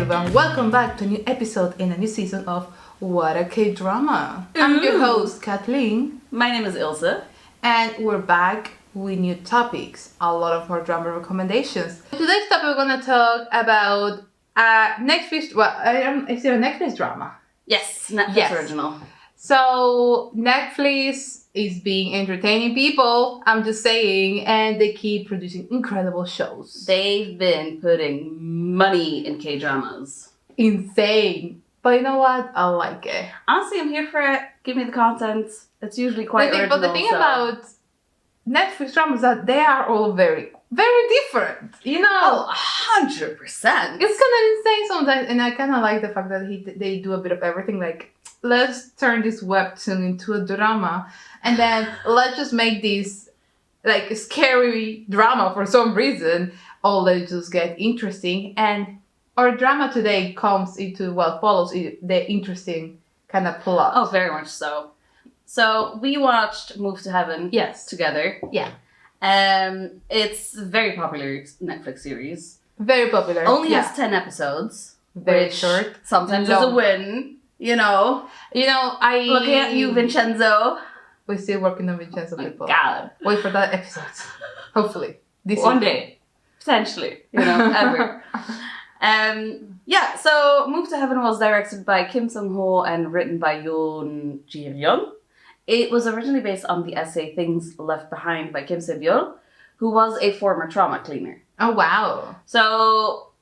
everyone, welcome back to a new episode in a new season of What a K-Drama. I'm your host, Kathleen. My name is Ilse. And we're back with new topics, a lot of more drama recommendations. Today's topic we're going to talk about Netflix, is it a Netflix drama? Yes, Netflix original. So Netflix is being entertaining people, I'm just saying, and they keep producing incredible shows. They've been putting money in K-dramas. Insane. But you know what? I like it. Honestly, I'm here for it. Give me the content. It's usually quite original. But the thing about Netflix dramas is that they are all very, very different. You know? Oh, 100%. It's kind of insane sometimes, and I kind of like the fact that they do a bit of everything. Like, let's turn this webtoon into a drama, and then let's just make this like scary drama for some reason. All they just get interesting, and our drama today follows the interesting kind of plot. Oh, very much so. So we watched Move to Heaven together. Yeah. It's a very popular Netflix series. Very popular. Only has 10 episodes. Very short. Sometimes is a win. You know, looking at you, Vincenzo. We're still working on Vincenzo, people. God. Wait for that episode. Hopefully. One day. Potentially. Ever. So Move to Heaven was directed by Kim Sung-ho and written by Yoon Ji-ryun. It was originally based on the essay Things Left Behind by Kim Se-byul, who was a former trauma cleaner. Oh, wow. So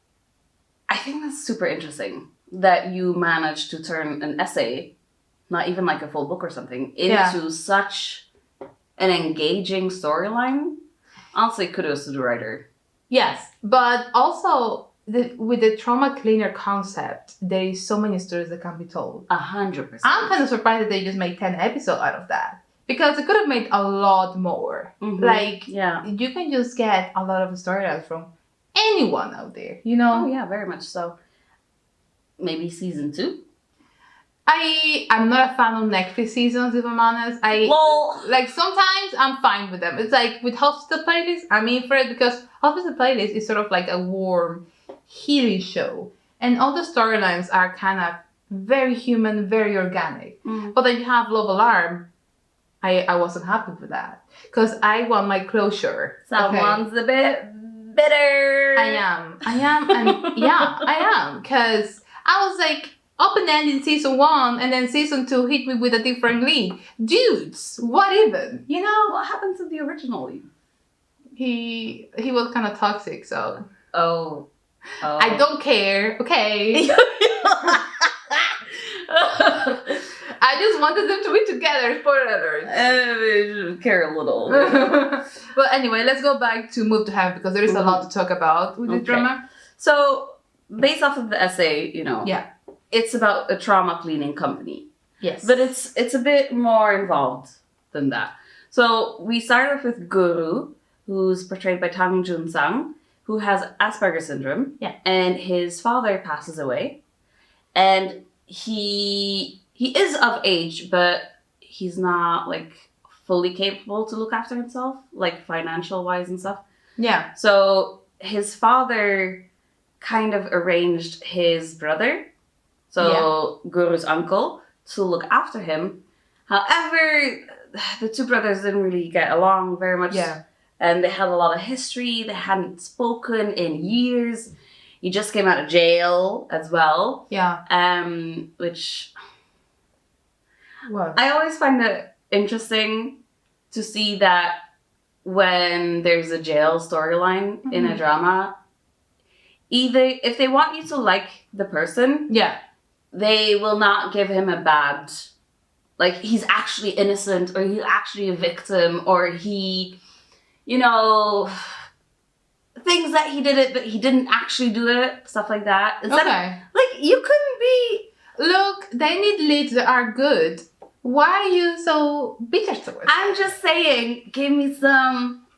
I think that's super interesting that you managed to turn an essay, not even like a full book or something, into such an engaging storyline. Honestly, kudos to the writer. Yes, but also with the trauma cleaner concept, there is so many stories that can be told. 100%. I'm kind of surprised that they just made 10 episodes out of that. Because they could have made a lot more. Mm-hmm. You can just get a lot of storylines from anyone out there, you know? Oh, yeah, very much so. Maybe season 2? I'm not a fan of Netflix seasons, if I'm honest. Sometimes I'm fine with them. It's like with Hospital Playlist, I'm in for it because Hospital Playlist is sort of like a warm, healing show. And all the storylines are kind of very human, very organic. Mm. But then you have Love Alarm. I wasn't happy with that. Because I want my closure. Someone's a bit bitter. I am. And yeah, I am. Because I was like, open-ended in season 1, and then season 2 hit me with a different lead. Dudes, what even? You know? What happened to the original lead? He was kind of toxic, so... Oh. I don't care, okay? I just wanted them to be together, spoiler alert. I care a little. But anyway, let's go back to Move to Heaven, because there is a lot to talk about with the drama. So, based off of the essay, Yeah. It's about a trauma cleaning company. Yes. But it's a bit more involved than that. So we start off with Guru, who's portrayed by Tang Jun-sang, who has Asperger's syndrome. Yeah. And his father passes away. And he is of age, but he's not like fully capable to look after himself, like financial wise and stuff. Yeah. So his father kind of arranged his brother, Guru's uncle, to look after him. However, the two brothers didn't really get along very much. Yeah. And they had a lot of history. They hadn't spoken in years. He just came out of jail as well. Yeah. Which... What? I always find it interesting to see that when there's a jail storyline in a drama, either if they want you to like the person... Yeah. They will not give him a bad, like he's actually innocent or he's actually a victim or he, things that he did it but he didn't actually do it, stuff like that. Instead of, you couldn't be... Look, they need leads that are good. Why are you so bitter towards it? I'm just saying, give me some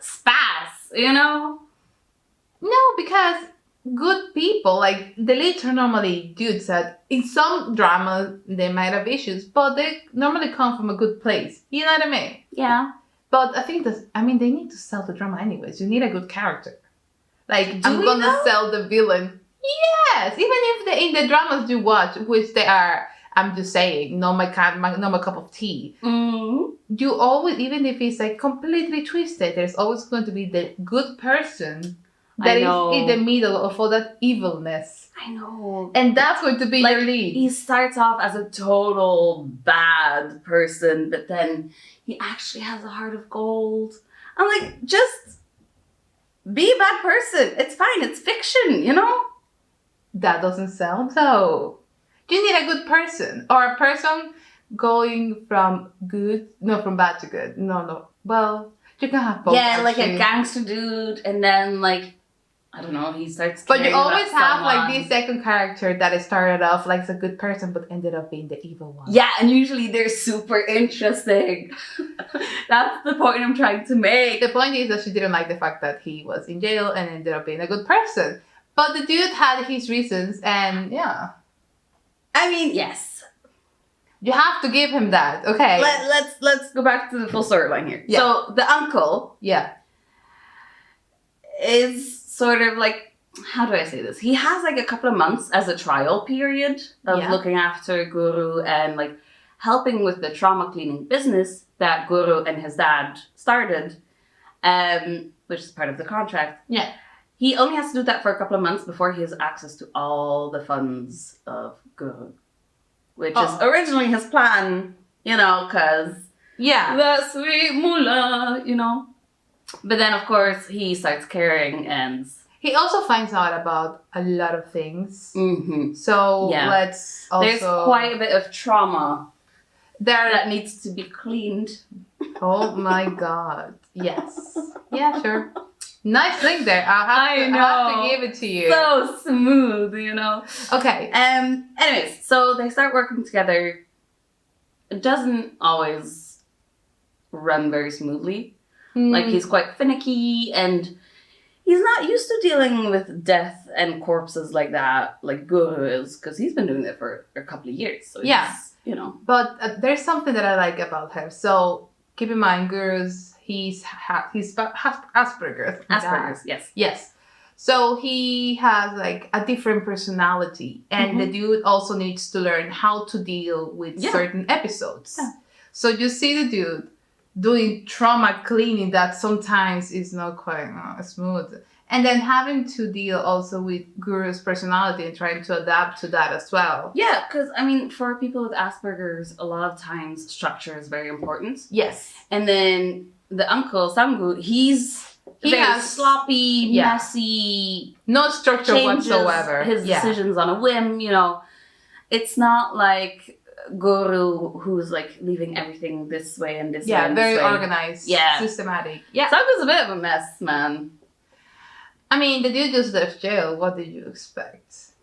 spaz, No, because... good people, like the leads are normally dudes that in some dramas they might have issues, but they normally come from a good place. You know what I mean? Yeah. But I think they need to sell the drama anyways. You need a good character. Like, I'm gonna sell the villain Yes, even if in the dramas you watch, which they are, I'm just saying, not my cup of tea. Mm-hmm. You always, even if it's like completely twisted, there's always going to be the good person that is in the middle of all that evilness. I know. And that's going to be like, your lead. He starts off as a total bad person, but then he actually has a heart of gold. I'm like, just be a bad person. It's fine. It's fiction, you know? That doesn't sound so. You need a good person. Or a person going from bad to good. No. Well, you can have both. Yeah, actually. like a gangster dude, and then like, I don't know, he starts. But you always have someone. like this second character that started off like a good person, but ended up being the evil one. Yeah, and usually they're super interesting. That's the point I'm trying to make. The point is that she didn't like the fact that he was in jail and ended up being a good person. But the dude had his reasons, and yeah. I mean, yes. You have to give him that, okay? Let's go back to the full storyline here. Yeah. So the uncle, is sort of like, how do I say this? He has like a couple of months as a trial period of looking after Guru and like helping with the trauma cleaning business that Guru and his dad started, which is part of the contract. Yeah. He only has to do that for a couple of months before he has access to all the funds of Guru, which is originally his plan, you know, because the sweet mullah, you know. But then, of course, he starts caring and... He also finds out about a lot of things. Mm-hmm. So let's also... There's quite a bit of trauma that needs to be cleaned. Oh my god. Yes. Yeah, sure. Nice link there. I have to give it to you. So smooth, you know. Okay. Anyways, so they start working together. It doesn't always run very smoothly. Like, he's quite finicky, and he's not used to dealing with death and corpses like that, like Guru is, because he's been doing it for a couple of years. So he's, you know. But there's something that I like about him. So keep in mind, Guru's he's Asperger's. Asperger's, yes. Yes. So he has like a different personality, and the dude also needs to learn how to deal with certain episodes. Yeah. So you see the dude doing trauma cleaning that sometimes is not quite smooth. And then having to deal also with Guru's personality and trying to adapt to that as well. Yeah, because, I mean, for people with Asperger's, a lot of times structure is very important. Yes. And then the uncle, Samgu, he has sloppy, messy... No structure whatsoever. His decisions on a whim, you know. It's not like Guru, who's like leaving everything this way and this way. Yeah, and very this way. organized. Yeah. Systematic. Yeah. Samgu's a bit of a mess, man. I mean, the dude just left jail. What did you expect?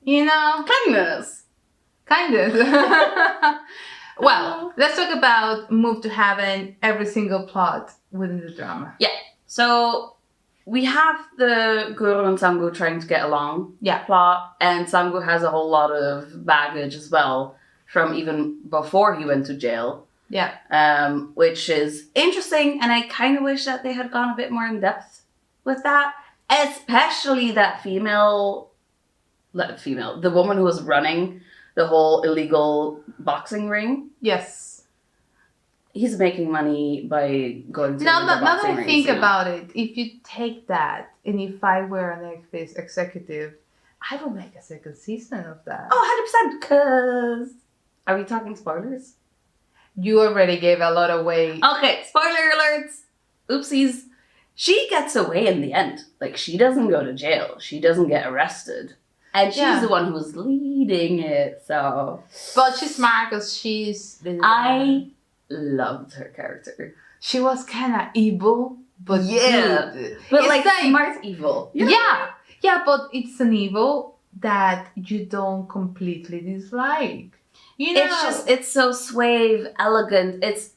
You know? Kindness. Well, let's talk about Move to Heaven, every single plot within the drama. Yeah. So we have the Guru and Samgu trying to get along plot, and Samgu has a whole lot of baggage as well from even before he went to jail. Yeah. Which is interesting, and I kind of wish that they had gone a bit more in depth with that. Especially that the woman who was running the whole illegal boxing ring. Yes. He's making money by going to now illegal boxing that I rings, think you know? about it, if you take that, and if I were an Netflix executive, I would make a second season of that. Oh, 100%, because... Are we talking spoilers? You already gave a lot away. Okay, spoiler alerts! Oopsies. She gets away in the end. Like, she doesn't go to jail. She doesn't get arrested. And she's the one who's leading it, so... But she's smart because she's... I loved her character. She was kind of evil, but good. But it's like smart evil. You know? Yeah, but it's an evil that you don't completely dislike. You know? It's so suave, elegant. It's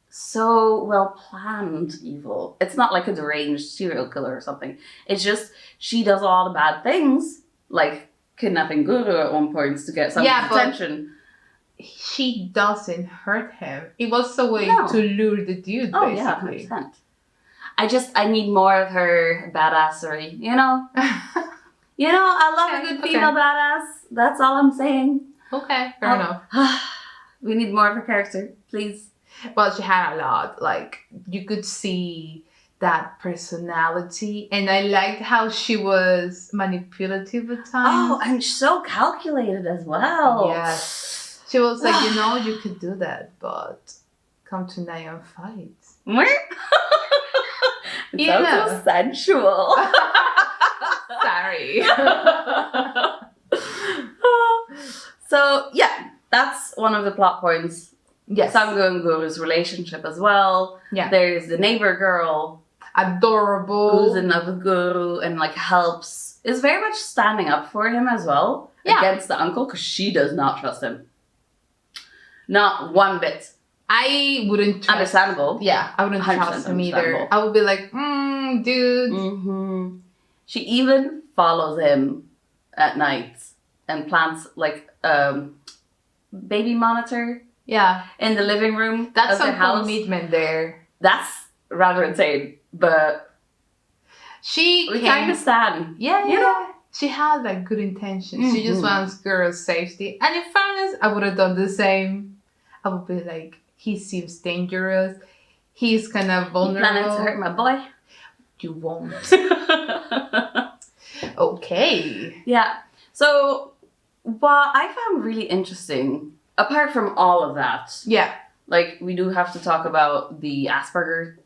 so well planned evil. It's not like a deranged serial killer or something. It's just she does all the bad things, like kidnapping Guru at one point to get some attention. She doesn't hurt him. It was a way to lure the dude, basically. I need more of her badassery, you know? You know, I love a good female badass. That's all I'm saying. Okay, fair enough. We need more of a character, please. Well, she had a lot. Like, you could see that personality. And I liked how she was manipulative at times. Oh, and so calculated as well. Yes. She was like, you know, you could do that, but come tonight and fight. It sounds so sensual. Sorry. So, yeah, that's one of the plot points. Yes. Sango and Guru's relationship as well. Yeah. There's the neighbor girl. Adorable. Who's in love with Guru and like helps. Is very much standing up for him as well. Yeah. Against the uncle because she does not trust him. Not one bit. I wouldn't trust. Understandable. Yeah, I wouldn't trust him either. I would be like, dude. Mm-hmm. She even follows him at night and plants like baby monitor. Yeah. In the living room. That's of some their house. commitment there. That's rather insane, but we kind of stand. Yeah, you know? She had like good intentions. She just wants girls' safety. And in fairness, I would have done the same. I would be like, he seems dangerous. He's kind of vulnerable. You planning to hurt my boy? You won't. Okay. Yeah. So what I found really interesting, apart from all of that, like we do have to talk about the Asperger.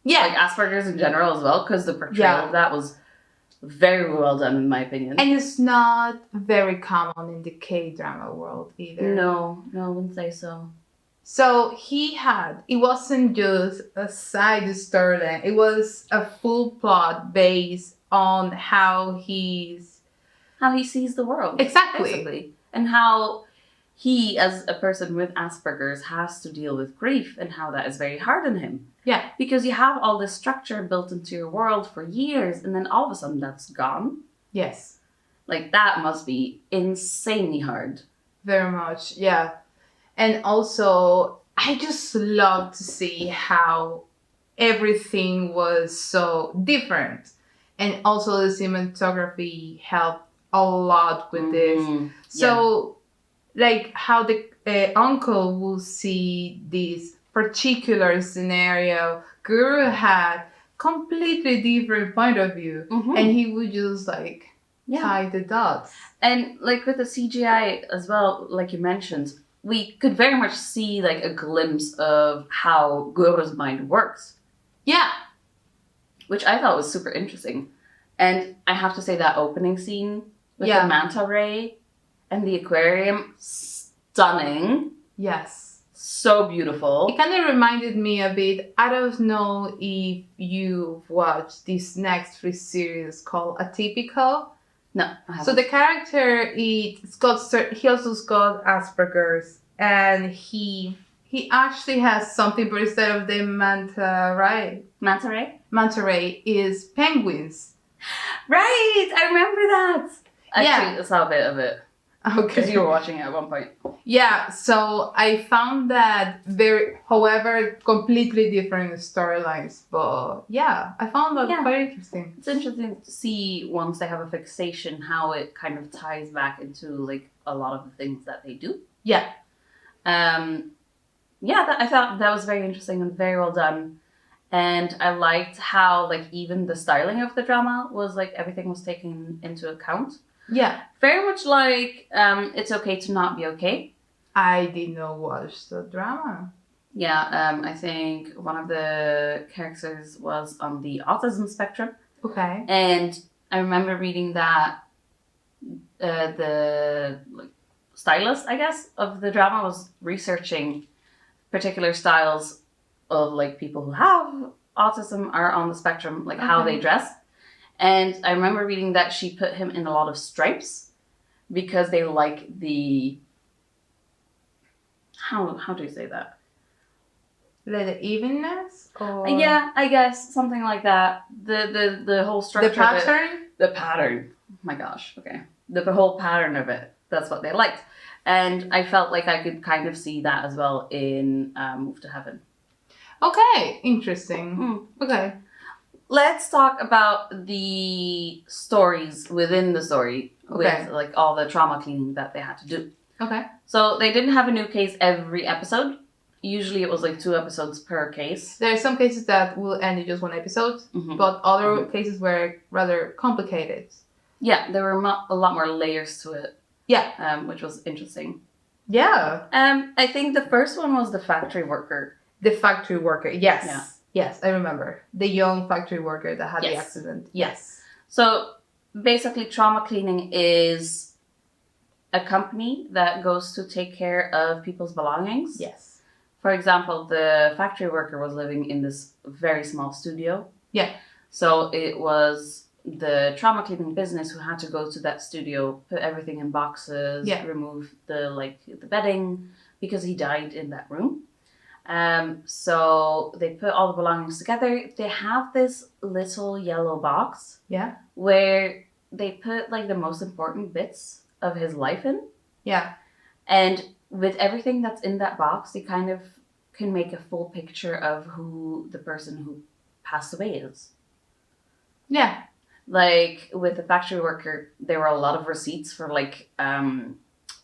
Yeah. Like Asperger's in general as well, because the portrayal of that was very well done in my opinion. And it's not very common in the K-drama world either. No, I wouldn't say so. So it wasn't just a side storyline, it was a full plot based on how he sees the world. Exactly. Basically. And how he, as a person with Asperger's, has to deal with grief and how that is very hard on him. Yeah. Because you have all this structure built into your world for years and then all of a sudden that's gone. Yes. Like that must be insanely hard. Very much, yeah. And also, I just love to see how everything was so different. And also the cinematography helped a lot with this. So, like how the uncle will see this particular scenario, Guru had completely different point of view. And he would just like tie the dots. And like with the CGI as well, like you mentioned, we could very much see like a glimpse of how Guru's mind works. Yeah. Which I thought was super interesting. And I have to say that opening scene with the manta ray and the aquarium, stunning. Yes. So beautiful. It kind of reminded me a bit, I don't know if you've watched this Netflix series called Atypical. No, I haven't. So the character, he also got Asperger's, and he actually has something, but instead of the manta ray is penguins. Right, I remember that. Actually, I saw a bit of it. Okay. Because you were watching it at one point. Yeah, so I found that however, completely different storylines. But yeah, I found that quite interesting. It's interesting to see once they have a fixation, how it kind of ties back into like a lot of the things that they do. Yeah. I thought that was very interesting and very well done. And I liked how like even the styling of the drama was like everything was taken into account. Yeah. Very much like It's Okay to Not Be Okay. I did not watch the drama. Yeah, I think one of the characters was on the autism spectrum. Okay. And I remember reading that the stylist, I guess, of the drama was researching particular styles of like people who have autism are on the spectrum, like how they dress. And I remember reading that she put him in a lot of stripes because they like the... How do you say that? Like the evenness? Or... Yeah, I guess. Something like that. The whole structure the pattern? of it. The pattern. Oh my gosh, okay. The whole pattern of it. That's what they liked. And I felt like I could kind of see that as well in Move to Heaven. Okay, interesting. Okay. let's talk about the stories within the story with like all the trauma cleaning that they had to do. Okay. So they didn't have a new case every episode. Usually it was like 2 episodes per case. There are some cases that will end in just 1 episode, but other cases were rather complicated. Yeah, there were a lot more layers to it. Yeah. Which was interesting. Yeah. I think the first one was the factory worker. The factory worker, yes. Yeah. Yes, I remember. The young factory worker that had the accident. Yes. So basically trauma cleaning is a company that goes to take care of people's belongings. Yes. For example, the factory worker was living in this very small studio. Yeah. So it was the trauma cleaning business who had to go to that studio, put everything in boxes, remove the bedding, because he died in that room. So they put all the belongings together. They have this little yellow box. Yeah. Where they put like the most important bits of his life in. Yeah. And with everything that's in that box, they kind of can make a full picture of who the person who passed away is. Yeah. Like with the factory worker, there were a lot of receipts for like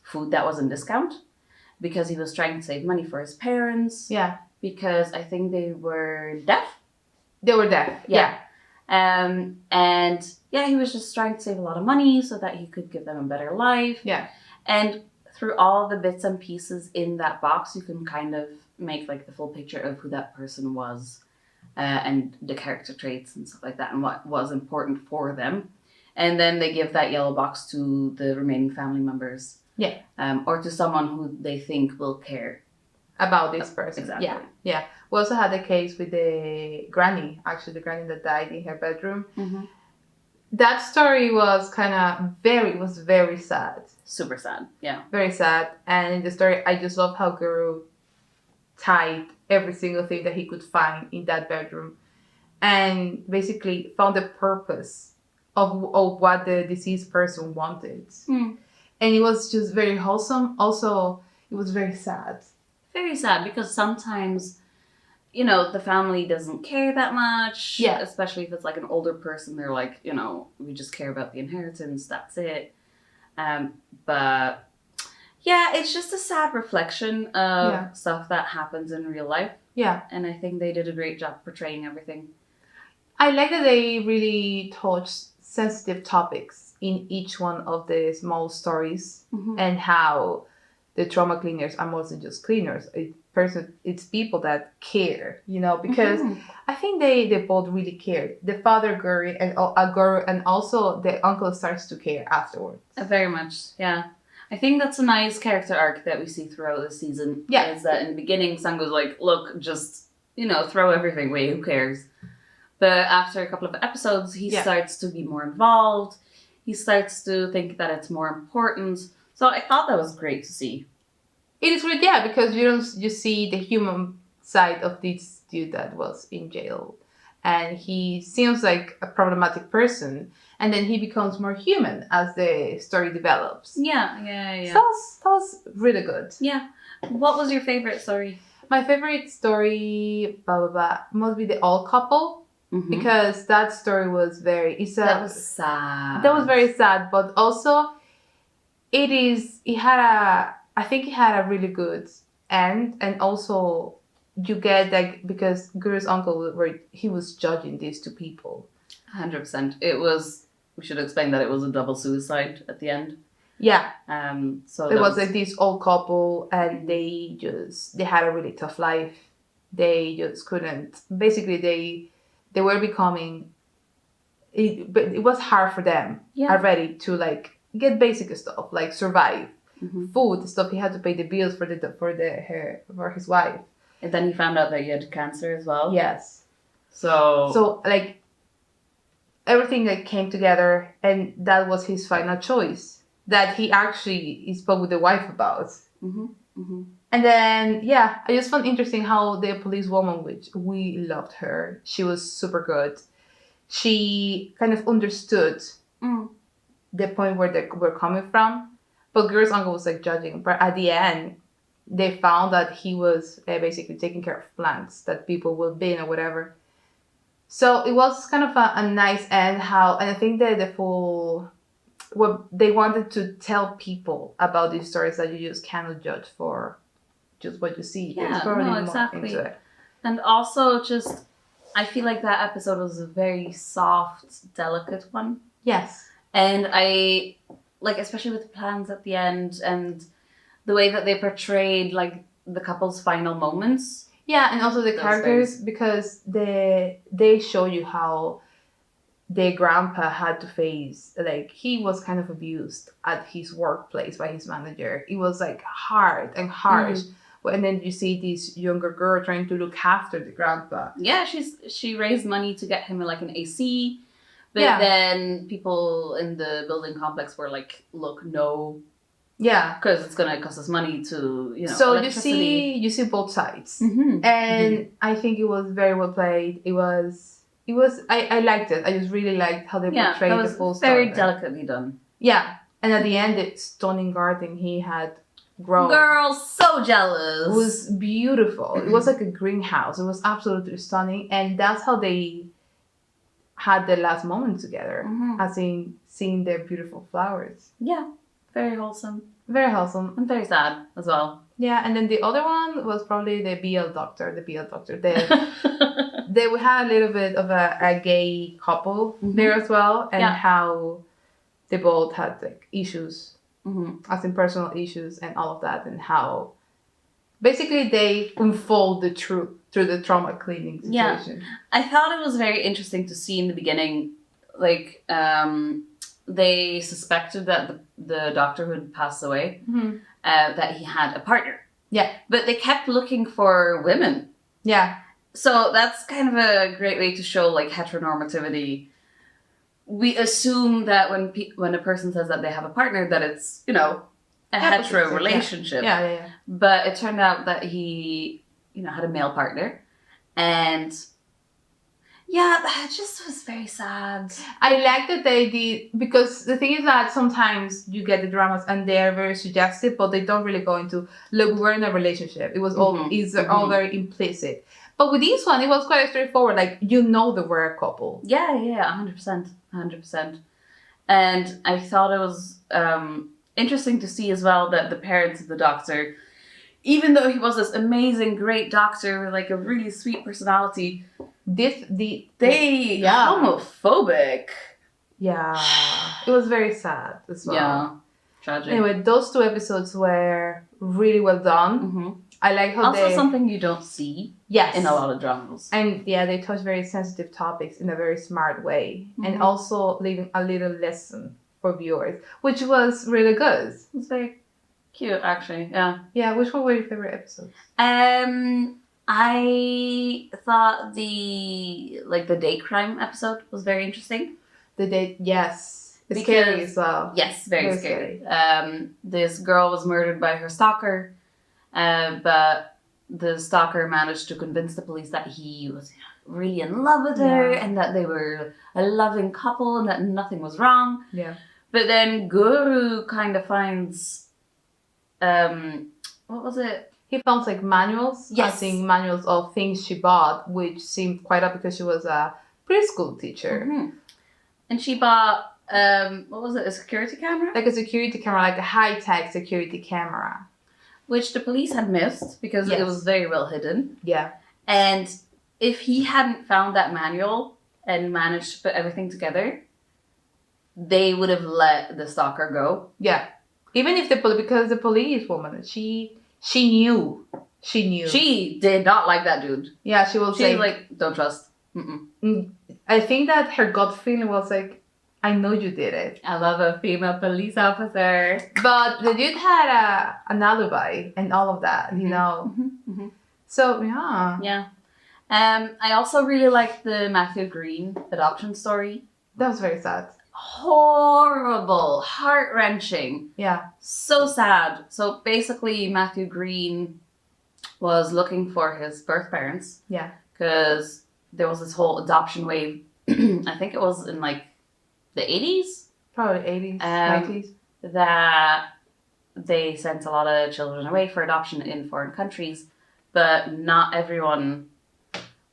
food that was in discount because he was trying to save money for his parents. Yeah. Because I think they were deaf. They were deaf. Yeah. And yeah, he was just trying to save a lot of money so that he could give them a better life. Yeah. And through all the bits and pieces in that box, you can kind of make like the full picture of who that person was and the character traits and stuff like that and what was important for them. And then they give that yellow box to the remaining family members. Yeah. Or to someone who they think will care about this person. Exactly. Yeah. Yeah. We also had a case with the granny, actually the granny that died in her bedroom. Mm-hmm. That story was very sad. Super sad, yeah. Very sad. And in the story, I just love how Guru tied every single thing that he could find in that bedroom and basically found the purpose of what the deceased person wanted. Mm. And it was just very wholesome. Also, it was very sad. Very sad because sometimes, you know, the family doesn't care that much. Yeah. Especially if it's like an older person. They're like, you know, we just care about the inheritance. That's it. But yeah, it's just a sad reflection of stuff that happens in real life. Yeah. And I think they did a great job portraying everything. I like that they really touched sensitive topics in each one of the small stories and how the trauma cleaners are more than just cleaners. It's people that care, you know, because I think they both really cared. The father, Guru, and also the uncle starts to care afterwards. Very much, yeah. I think that's a nice character arc that we see throughout the season. Yeah. Is that in the beginning, Sango's like, look, just, you know, throw everything away, who cares? But after a couple of episodes, he starts to be more involved. He starts to think that it's more important. So I thought that was great to see. It is great, yeah, because you see the human side of this dude that was in jail. And he seems like a problematic person. And then he becomes more human as the story develops. Yeah. So that was really good. Yeah. What was your favorite story? My favorite story, must be the Old Couple. Because that story was that was sad. That was very sad, but also I think it had a really good end, and also you get like, because Guru's uncle he was judging these two people. 100%. We should explain that it was a double suicide at the end. Yeah. So it was like this old couple, and they had a really tough life. They just couldn't. Basically, they were becoming. But it was hard for them already to like get basic stuff like survive, food stuff. He had to pay the bills for his wife. And then he found out that he had cancer as well. Yes. So like everything that came together, and that was his final choice that he spoke with the wife about. And then I just found interesting how the policewoman, which we loved her, she was super good. She kind of understood the point where they were coming from, but Guru's uncle was like judging. But at the end, they found that he was basically taking care of plants that people will bin or whatever. So it was kind of a nice end. And I think that what they wanted to tell people about these stories that you just cannot judge for just what you see. Yeah, It's probably no, more exactly. into it. And also just, I feel like that episode was a very soft, delicate one. Yes. And I, like, especially with the plans at the end and the way that they portrayed, like, the couple's final moments. Yeah, and also the Those characters, things. because they show you how their grandpa had to face, like, he was kind of abused at his workplace by his manager. It was like hard and harsh. And then you see this younger girl trying to look after the grandpa. Yeah, she raised money to get him like an AC, but Yeah. then people in the building complex were like, "Look, no, Yeah. because it's gonna cost us money to, you know." So electricity." you see both sides, Mhm. and I think it was very well played. It was I liked it. I just really liked how they Yeah, portrayed that the was full very story. delicately done. Yeah, and at the end, the stunning garden he had grown. Girl, so jealous. It was beautiful. It was like a greenhouse. It was absolutely stunning, and that's how they had their last moment together, as in seeing their beautiful flowers. Yeah, very wholesome. Very wholesome. And very sad as well. Yeah, and then the other one was probably the BL doctor. They had a little bit of a gay couple there as well, and how they both had like issues, as in personal issues and all of that, and how basically they unfold the truth through the trauma cleaning situation. Yeah, I thought it was very interesting to see in the beginning, like, they suspected that the doctor who had passed away, that he had a partner. Yeah. But they kept looking for women. Yeah. So that's kind of a great way to show, like, heteronormativity. We assume that when a person says that they have a partner, that it's, you know, a hetero relationship. Yeah. But it turned out that he, you know, had a male partner. And yeah, that just was very sad. I like that they did, because the thing is that sometimes you get the dramas and they're very suggestive, but they don't really go into, look, we're in a relationship. It was all all very implicit. But with this one, it was quite straightforward. Like, you know they were a couple. Yeah, 100%. And I thought it was interesting to see as well that the parents of the doctor, even though he was this amazing, great doctor with like a really sweet personality, they homophobic. Yeah, it was very sad as well. Yeah, tragic. Anyway, those two episodes were really well done. I like how also something you don't see in a lot of dramas. And yeah, they touch very sensitive topics in a very smart way, and also leaving a little lesson for viewers, which was really good. It's very cute, actually. Yeah. Yeah. Which one were your favorite episodes? I thought the date crime episode was very interesting. The date, yes. It's scary as well. Yes, very scary. This girl was murdered by her stalker, but the stalker managed to convince the police that he was really in love with her and that they were a loving couple and that nothing was wrong. Yeah. But then Guru kind of finds, what was it? He found like manuals. Yes. I think manuals of things she bought, which seemed quite up because she was a preschool teacher. And she bought, what was it, a security camera? Like a security camera, like a high-tech security camera. Which the police had missed because it was very well hidden. Yeah. And if he hadn't found that manual and managed to put everything together, they would have let the stalker go. Yeah. Even if because the police woman, she knew. She did not like that dude. Yeah, she was like, don't trust. I think that her gut feeling was like, I know you did it. I love a female police officer. But the dude had an alibi and all of that, you know. So, yeah. Yeah. I also really liked the Matthew Green adoption story. That was very sad. Horrible. Heart-wrenching. Yeah. So sad. So basically, Matthew Green was looking for his birth parents. Yeah. Because there was this whole adoption wave. I think it was in like the 80s? Probably 80s, 90s. That they sent a lot of children away for adoption in foreign countries, but not everyone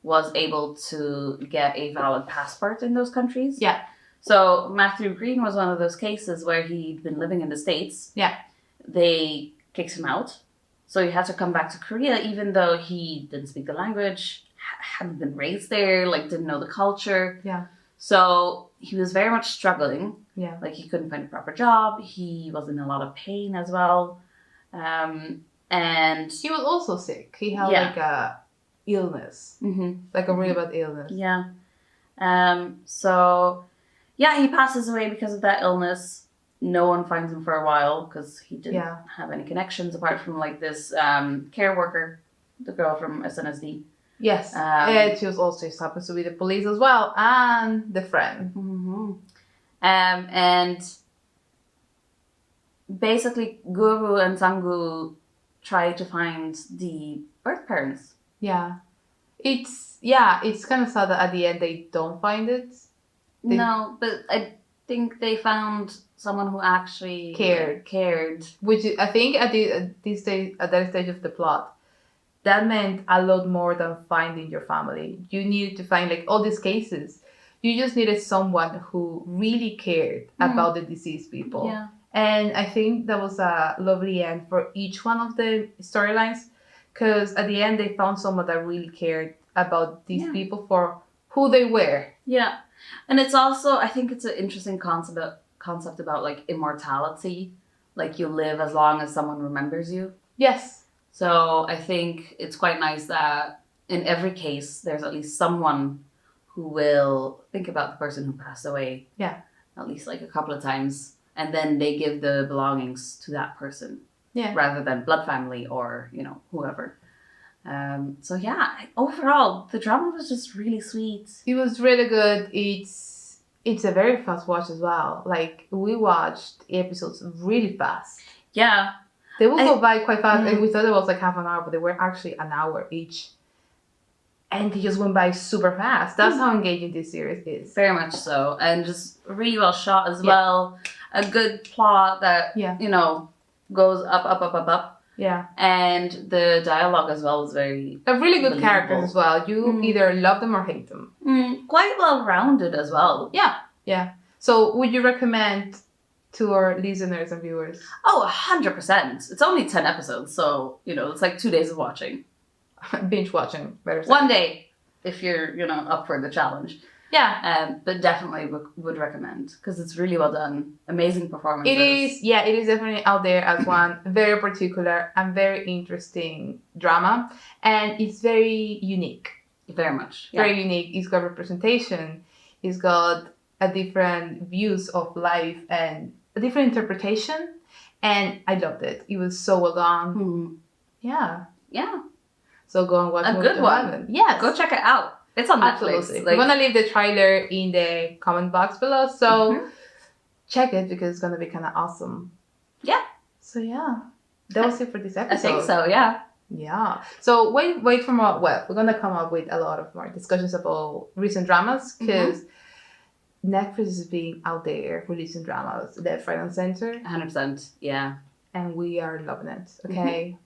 was able to get a valid passport in those countries. Yeah. So Matthew Green was one of those cases where he'd been living in the States. Yeah. They kicked him out. So he had to come back to Korea, even though he didn't speak the language, hadn't been raised there, like didn't know the culture. Yeah. So he was very much struggling. Yeah. Like he couldn't find a proper job. He was in a lot of pain as well. And he was also sick. He had Yeah. like a illness, like a really bad illness. Yeah. So, yeah, he passes away because of that illness. No one finds him for a while because he didn't have any connections apart from like this care worker, the girl from SNSD. Yes, and she was also happens to be the police as well, and the friend. And basically, Guru and Sangu try to find the birth parents. Yeah, it's kind of sad that at the end they don't find it. No, but I think they found someone who actually cared. Which I think at that stage of the plot, that meant a lot more than finding your family. You needed to find like all these cases. You just needed someone who really cared about the deceased people. Yeah. And I think that was a lovely end for each one of the storylines, because at the end they found someone that really cared about these people for who they were. Yeah. And it's also, I think it's an interesting concept about like immortality. Like you live as long as someone remembers you. Yes. So I think it's quite nice that in every case there's at least someone who will think about the person who passed away. Yeah. At least like a couple of times. And then they give the belongings to that person. Yeah. Rather than blood family or, whoever. So yeah, overall, the drama was just really sweet. It was really good. It's a very fast watch as well. Like, we watched episodes really fast. Yeah. They will go by quite fast. And we thought it was like half an hour, but they were actually an hour each. And they just went by super fast. That's how engaging this series is. Very much so. And just really well shot as well. A good plot that, goes up. Yeah. And the dialogue as well was very really good characters as well. You either love them or hate them. Quite well rounded as well. Yeah. So would you recommend to our listeners and viewers? Oh, 100%. It's only 10 episodes, so it's like 2 days of watching. Binge watching, better say. One day, if you're up for the challenge. Yeah. But definitely would recommend, because it's really well done. Amazing performances. It is definitely out there as one very particular and very interesting drama. And it's very unique. Very much. Yeah. Very unique. It's got representation. It's got a different views of life and a different interpretation. And I loved it. It was so well done. Yeah. Yeah. So go and watch a good one. Yes. Go check it out. It's on Netflix. Absolutely. We're going to leave the trailer in the comment box below. So check it because it's going to be kind of awesome. Yeah. So yeah. That was it for this episode. I think so, yeah. Yeah. So wait for more. Well, we're going to come up with a lot of more discussions about recent dramas because Netflix is being out there releasing dramas left, right, and center. 100%. Yeah. And we are loving it. Okay.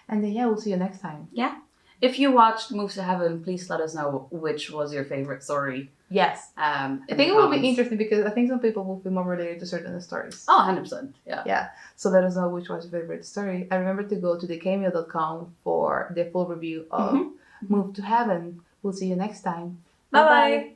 And then, we'll see you next time. Yeah. If you watched Move to Heaven, please let us know which was your favorite story. Yes. I think it will be interesting because I think some people will feel more related to certain stories. Oh, 100%. Yeah. Yeah. So let us know which was your favorite story. And remember to go to thecameo.com for the full review of Move to Heaven. We'll see you next time. Bye-bye.